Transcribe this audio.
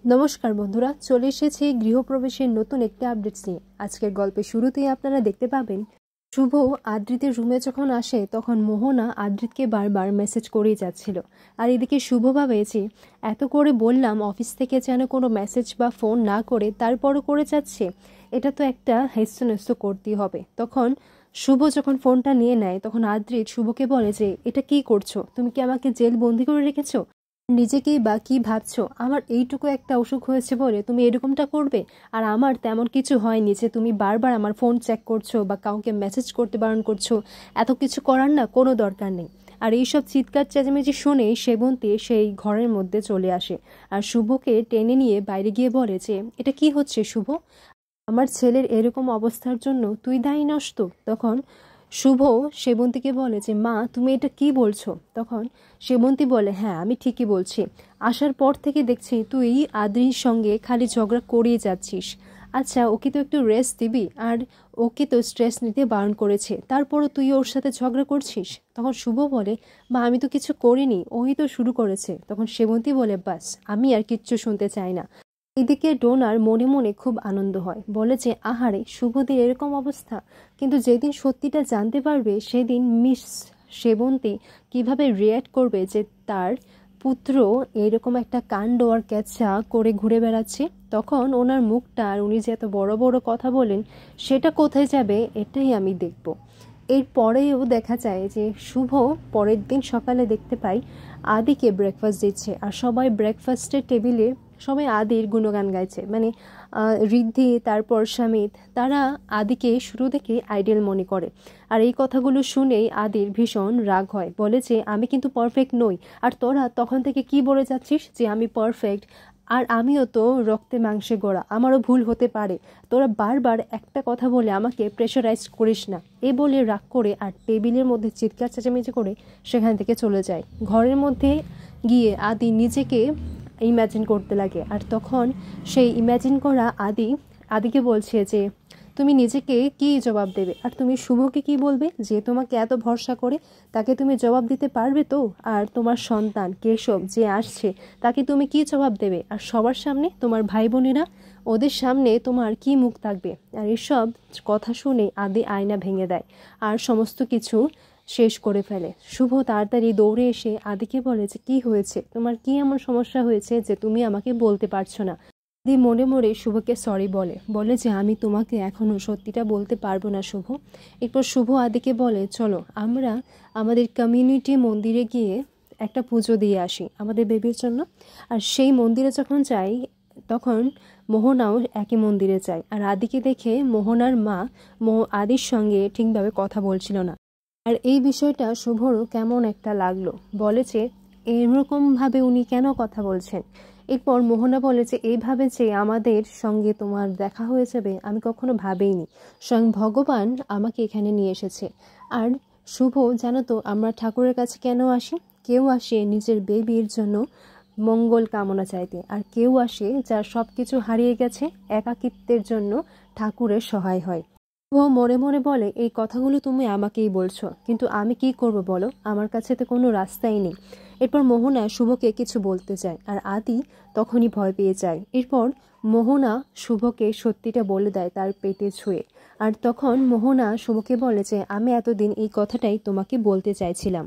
নমস্কার বন্ধুরা, চলে এসেছি গৃহপ্রবেশের নতুন একটি আপডেটস নিয়ে। আজকের গল্পের শুরুতেই আপনারা দেখতে পাবেন শুভ আদ্রিতের রুমে যখন আসে তখন মোহনা আদ্রিতকে বারবার মেসেজ করেই যাচ্ছিল। আর এদিকে শুভ ভাবেছে এত করে বললাম অফিস থেকে যেন কোনো মেসেজ বা ফোন না করে, তারপরও করে যাচ্ছে, এটা তো একটা হেস্তনেস্ত করতেই হবে। তখন শুভ যখন ফোনটা নিয়ে নেয় তখন আদ্রিত শুভকে বলে যে এটা কি করছো, তুমি কি আমাকে জেল বন্দি করে রেখেছো? নিজেকেই বা কি ভাবছো? আমার এইটুকু একটা অসুখ হয়েছে বলে তুমি এরকমটা করবে? আর আমার তেমন কিছু হয়নি যে তুমি বারবার আমার ফোন চেক করছো বা কাউকে মেসেজ করতে বারণ করছো। এত কিছু করার না কোনো দরকার নেই। আর এইসব চিৎকার চেঁচামেচি শুনে সেবন্তী সেই ঘরের মধ্যে চলে আসে আর শুভকে টেনে নিয়ে বাইরে গিয়ে বলে যে এটা কি হচ্ছে শুভ? আমার ছেলের এরকম অবস্থার জন্য তুই দায়ী নস তো? তখন শুভ সেবন্তীকে বলে যে মা, তুমি এটা কি বলছো? তখন সেবন্তী বলে হ্যাঁ, আমি ঠিকই বলছি। আসার পর থেকে দেখছি তুই আদ্রির সঙ্গে খালি ঝগড়া করিয়ে যাচ্ছিস। আচ্ছা, ওকে তো একটু রেস্ট দিবি, আর ওকে তো স্ট্রেস নিতে বারণ করেছে, তারপরও তুই ওর সাথে ঝগড়া করছিস। তখন শুভ বলে মা, আমি তো কিছু করিনি, ওই তো শুরু করেছে। তখন সেবন্তী বলে বাস, আমি আর কিচ্ছু শুনতে চাই না। এদিকে ডোনার মনে মনে খুব আনন্দ হয়, বলে যে আহারে, শুভদের এরকম অবস্থা। কিন্তু যেদিন সত্যিটা জানতে পারবে সেদিন মিস সেবন্তী কিভাবে রিয়্যাক্ট করবে যে তার পুত্র এরকম একটা কাণ্ড আর ক্যাচা করে ঘুরে বেড়াচ্ছে, তখন ওনার মুখটা আর উনি যে এত বড় বড় কথা বলেন সেটা কোথায় যাবে, এটাই আমি দেখব। এরপরেও দেখা যায় যে শুভ পরের দিন সকালে দেখতে পাই আদিকে ব্রেকফাস্ট দিচ্ছে, আর সবাই ব্রেকফাস্টের টেবিলে সবাই আদির গুণগান গাইছে। মানে ঋদ্ধি, তারপর স্বামীত, তারা আদিকে শুরু থেকে আইডিয়াল মনে করে। আর এই কথাগুলো শুনেই আদির ভীষণ রাগ হয়, বলে যে আমি কিন্তু পারফেক্ট নই, আর তোরা তখন থেকে কি বলে যাচ্ছিস যে আমি পারফেক্ট? আর আমিও তো রক্তে মাংসে গড়া, আমারও ভুল হতে পারে। তোরা বারবার একটা কথা বলে আমাকে প্রেশারাইজ করিস না। এ বলে রাগ করে আর টেবিলের মধ্যে চিৎকার চেঁচামেচি করে সেখান থেকে চলে যায়। ঘরের মধ্যে গিয়ে আদি নিজেকে ইম্যাজিন করতে লাগে, আর তখন সেই ইম্যাজিন করা আদিকে বলছে যে তুমি নিজেকে কি জবাব দেবে, আর তুমি শুভকে কি বলবে যে তোমাকে এত ভরসা করে? তাকে তুমি জবাব দিতে পারবে তো? আর তোমার সন্তান কেশব যে আসছে, তাকে তুমি কি জবাব দেবে? আর সবার সামনে তোমার ভাই বোনেরা, ওদের সামনে তোমার কি মুখ থাকবে? আর এসব কথা শুনে আদি আয়না ভেঙে দেয় আর সমস্ত কিছু শেষ করে ফেলে। শুভ তাড়াতাড়ি দৌড়ে এসে আদিকে বলে যে কি হয়েছে, তোমার কি এমন সমস্যা হয়েছে যে তুমি আমাকে বলতে পারছো না? আদি মনে মনে শুভকে সরি বলে যে আমি তোমাকে এখনো সত্যিটা বলতে পারবো না শুভ। এরপর শুভ আদিকে বলে চলো আমরা আমাদের কমিউনিটি মন্দিরে গিয়ে একটা পুজো দিয়ে আসি আমাদের বেবির জন্য। আর সেই মন্দিরে যখন যাই তখন মোহনাও একই মন্দিরে যায়, আর আদিকে দেখে মোহনার মা আদির সঙ্গে ঠিকভাবে কথা বলছিল না। আর এই বিষয়টা শুভরও কেমন একটা লাগলো, বলেছে এরকমভাবে উনি কেন কথা বলছেন। এরপর মোহনা বলেছে এইভাবে যে আমাদের সঙ্গে তোমার দেখা হয়ে যাবে আমি কখনো ভাবেইনি, স্বয়ং ভগবান আমাকে এখানে নিয়ে এসেছে। আর শুভ, জানো তো আমরা ঠাকুরের কাছে কেন আসি? কেউ আসে নিজের বেবির জন্য মঙ্গল কামনা চাইতে, আর কেউ আসে যার সব কিছু হারিয়ে গেছে, একাকিত্বের জন্য ঠাকুরের সহায় হয়। ও মনে মনে বলে এই কথাগুলো তুমি আমাকেই বলছো, কিন্তু আমি কি করব বলো, আমার কাছে তো কোনো রাস্তাই নেই। এরপর মোহনা শুভকে কিছু বলতে চায়, আর আদি তখনই ভয় পেয়ে যায়। এরপর মোহনা শুভকে সত্যিটা বলে দেয় তার পেটে ছুঁয়ে। আর তখন মোহনা শুভকে বলে যে আমি এতদিন এই কথাটাই তোমাকে বলতে চাইছিলাম।